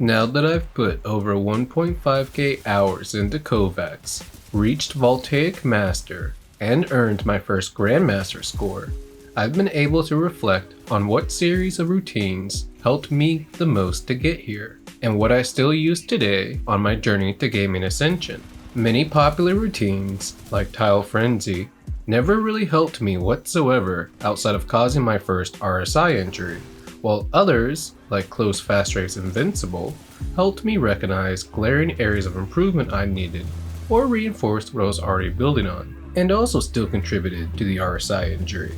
Now that I've put over 1.5k hours into Kovaaks, reached Voltaic Master, and earned my first Grandmaster score, I've been able to reflect on what series of routines helped me the most to get here, and what I still use today on my journey to gaming ascension. Many popular routines, like Tile Frenzy, never really helped me whatsoever outside of causing my first RSI injury, while others, like Close Fast Strafe's Invincible, helped me recognize glaring areas of improvement I needed, or reinforced what I was already building on, and also still contributed to the RSI injury.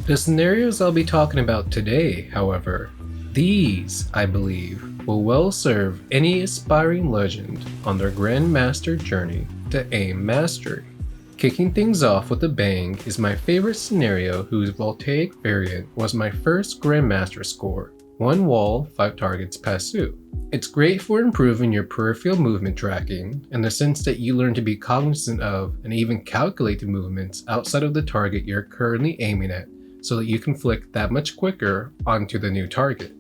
The scenarios I'll be talking about today, however, these, I believe, will well serve any aspiring legend on their Grandmaster journey to aim mastery. Kicking things off with a bang is my favorite scenario whose Voltaic variant was my first Grandmaster score, 1 wall, 5 targets passive. It's great for improving your peripheral movement tracking in the sense that you learn to be cognizant of and even calculate the movements outside of the target you're currently aiming at so that you can flick that much quicker onto the new target.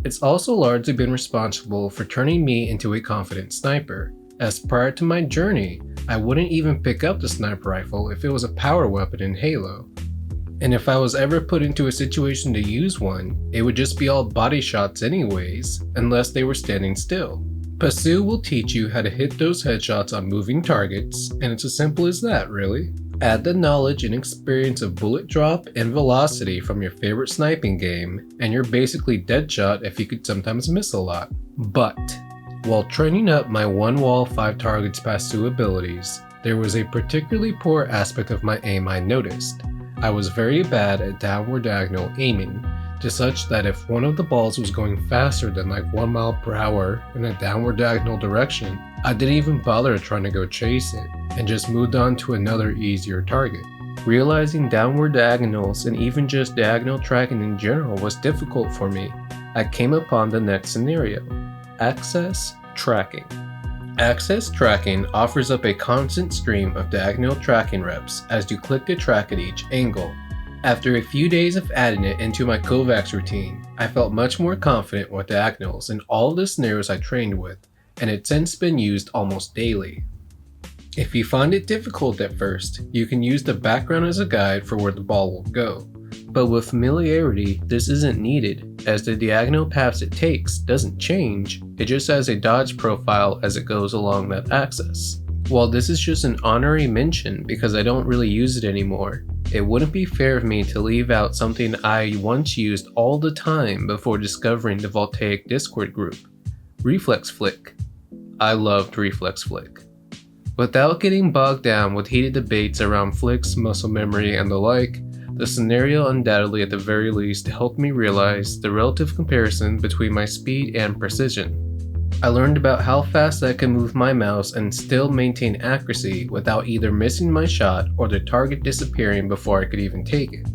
It's also largely been responsible for turning me into a confident sniper, as prior to my journey, I wouldn't even pick up the sniper rifle if it was a power weapon in Halo. And if I was ever put into a situation to use one, it would just be all body shots anyways, unless they were standing still. Pasu will teach you how to hit those headshots on moving targets, and it's as simple as that, really. Add the knowledge and experience of bullet drop and velocity from your favorite sniping game, and you're basically dead shot if you could sometimes miss a lot. But while training up my 1 wall 5 targets passive abilities, there was a particularly poor aspect of my aim I noticed. I was very bad at downward diagonal aiming, to such that if one of the balls was going faster than like 1 mile per hour in a downward diagonal direction, I didn't even bother trying to go chase it, and just moved on to another easier target. Realizing downward diagonals and even just diagonal tracking in general was difficult for me, I came upon the next scenario: Access Tracking. Access Tracking offers up a constant stream of diagonal tracking reps as you click to track at each angle. After a few days of adding it into my Kovaaks routine, I felt much more confident with diagonals in all the scenarios I trained with, and it's since been used almost daily. If you find it difficult at first, you can use the background as a guide for where the ball will go. But with familiarity, this isn't needed, as the diagonal paths it takes doesn't change, it just has a dodge profile as it goes along that axis. While this is just an honorary mention because I don't really use it anymore, it wouldn't be fair of me to leave out something I once used all the time before discovering the Voltaic Discord group: Reflex Flick. I loved Reflex Flick. Without getting bogged down with heated debates around flicks, muscle memory, and the like, the scenario undoubtedly at the very least helped me realize the relative comparison between my speed and precision. I learned about how fast I can move my mouse and still maintain accuracy without either missing my shot or the target disappearing before I could even take it.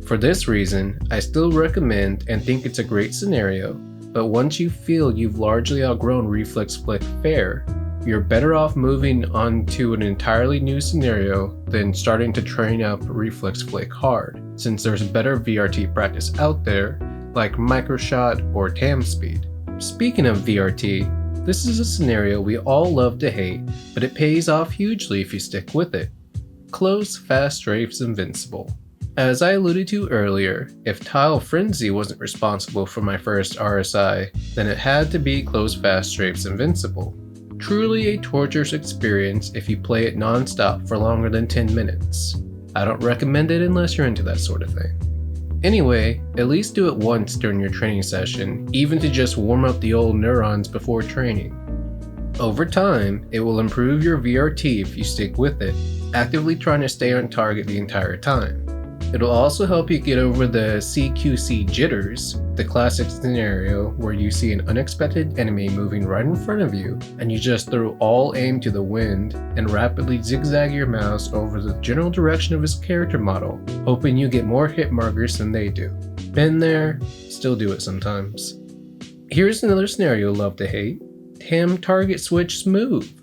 For this reason, I still recommend and think it's a great scenario, but once you feel you've largely outgrown Reflex Flick fair, you're better off moving on to an entirely new scenario than starting to train up Reflex Flick hard, since there's better VRT practice out there, like Microshot or Tam Speed. Speaking of VRT, this is a scenario we all love to hate, but it pays off hugely if you stick with it. Close Fast Strafe's Invincible. As I alluded to earlier, if Tile Frenzy wasn't responsible for my first RSI, then it had to be Close Fast Strafe's Invincible. Truly a torturous experience if you play it non-stop for longer than 10 minutes. I don't recommend it unless you're into that sort of thing. Anyway, at least do it once during your training session, even to just warm up the old neurons before training. Over time, it will improve your VRT if you stick with it, actively trying to stay on target the entire time. It'll also help you get over the CQC jitters, the classic scenario where you see an unexpected enemy moving right in front of you, and you just throw all aim to the wind and rapidly zigzag your mouse over the general direction of his character model, hoping you get more hit markers than they do. Been there, still do it sometimes. Here's another scenario love to hate: Tam target switch smooth.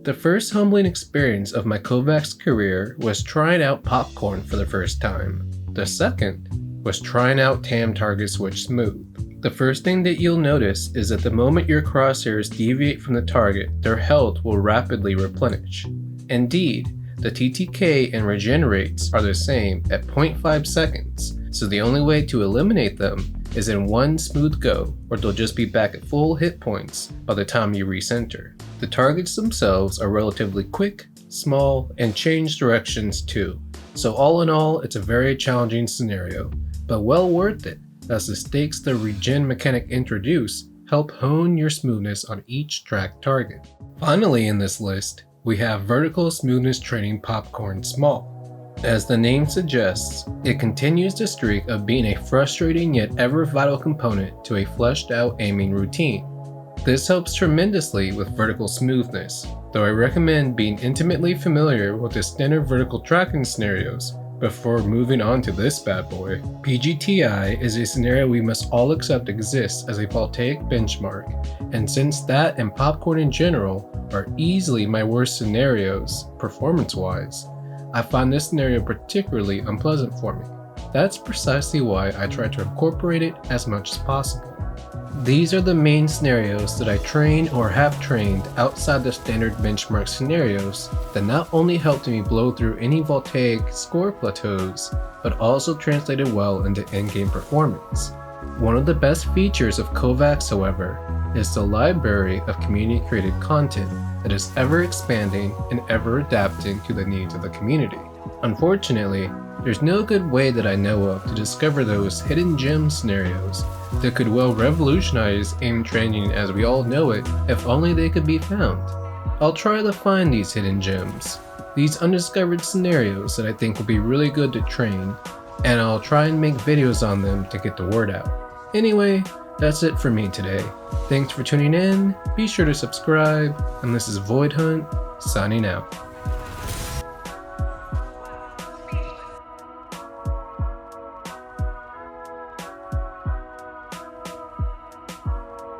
The first humbling experience of my Kovaaks career was trying out popcorn for the first time. The second was trying out Tam target switch smooth. The first thing that you'll notice is that the moment your crosshairs deviate from the target, their health will rapidly replenish. Indeed, the TTK and regenerates are the same at 0.5 seconds, so the only way to eliminate them is in one smooth go, or they'll just be back at full hit points by the time you recenter. The targets themselves are relatively quick, small, and change directions too, so all in all it's a very challenging scenario, but well worth it, as the stakes the regen mechanic introduce help hone your smoothness on each track target. Finally in this list, we have Vertical Smoothness Training Popcorn Small. As the name suggests, it continues the streak of being a frustrating yet ever vital component to a fleshed out aiming routine. This helps tremendously with vertical smoothness, though I recommend being intimately familiar with the standard vertical tracking scenarios before moving on to this bad boy. PGTI is a scenario we must all accept exists as a Voltaic benchmark, and since that and popcorn in general are easily my worst scenarios performance-wise, I find this scenario particularly unpleasant for me. That's precisely why I try to incorporate it as much as possible. These are the main scenarios that I train or have trained outside the standard benchmark scenarios that not only helped me blow through any Voltaic score plateaus, but also translated well into endgame performance. One of the best features of Kovaak's, however, is the library of community created content that is ever expanding and ever adapting to the needs of the community. Unfortunately, there's no good way that I know of to discover those hidden gem scenarios that could well revolutionize aim training as we all know it if only they could be found. I'll try to find these hidden gems, these undiscovered scenarios that I think will be really good to train, and I'll try and make videos on them to get the word out. Anyway, that's it for me today. Thanks for tuning in, be sure to subscribe, and this is Void Hunt, signing out.